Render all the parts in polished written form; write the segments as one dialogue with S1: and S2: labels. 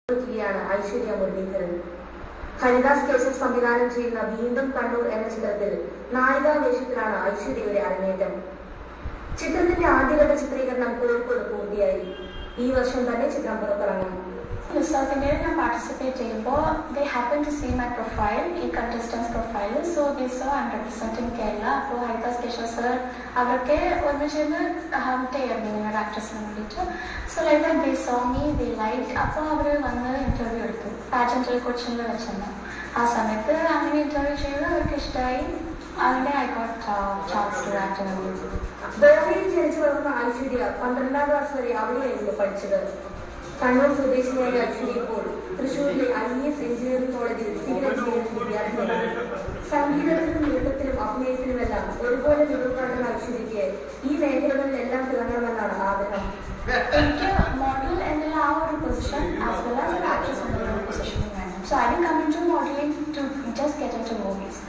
S1: ഐശ്വര്യ മുരളീധരൻ. ഹരിദാസ് കേശവ് സംവിധാനം ചെയ്യുന്ന വീണ്ടും കണ്ണൂർ എന്ന ചിത്രത്തിൽ നായികാവേഷത്തിലാണ് ഐശ്വര്യയുടെ അരങ്ങേറ്റം. ചിത്രത്തിന്റെ ആദ്യഘട്ട ചിത്രീകരണം കോഴിക്കോട് പൂർത്തിയായി. ഈ വർഷം തന്നെ ചിത്രം പുറത്തിറങ്ങും.
S2: South India I participated. They happened to see my profile, contestants profile. So they saw I'm representing Kerala. So Haridas Keshav sir, avarke ormichenu hunt cheyirunnu actress nandittu. So like that they saw me, they liked. Appo avaru vannu interview eduthu. Pageant coaching la vechana. Aa samayathu amine interview cheyidu avarku ishtayi. Avade I got chance to act in a movie.
S1: Bombay jenichu valunna Aishwarya 12ാം class വരെ അവിടെയായിരുന്നു പഠിച്ചത്. കണ്ണൂർ സ്വദേശിയായ ഐശ്വര്യ ഇപ്പോൾ തൃശ്ശൂരിലെ IES engineering കോളേജിൽ civil engineering വിദ്യാർത്ഥിയാണ്. സംഗീതത്തിലും നൃത്തത്തിലും അഭിനയത്തിലുമെല്ലാം ഒരുപോലെ മികവുകാട്ടുന്ന ഐശ്വര്യയ്ക്ക് ഈ മേഖലകളിലെല്ലാം തിളങ്ങണമെന്നാണ് ആഗ്രഹം.
S2: എനിക്ക് മോഡൽ എന്നുള്ള ആ ഒരു പൊസിഷൻ ആസ് വെൽ ആസ് ഒരു ആക്ട്രസ് എന്നുള്ള ഒരു പൊസിഷനും വേണം. So I didn't come into modelling to just get into movies.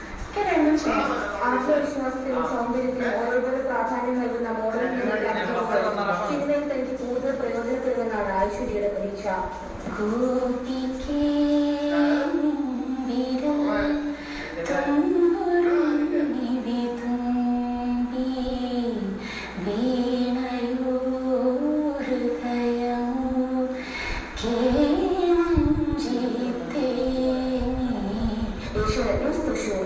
S2: രണ്ടും ചെയ്യണം.
S1: ആത്മവിശ്വാസത്തിനും സൗന്ദര്യത്തിനും ഒരേപോലെ പ്രാധാന്യം നൽകുന്ന മോഡലിംഗ് സിനിമയിൽ തനിക്ക് കൂടുതൽ പ്രയോജനപ്പെടുമെന്നാണ് ഐശ്വര്യയുടെ പ്രതീക്ഷ. തൃശ്ശൂർ.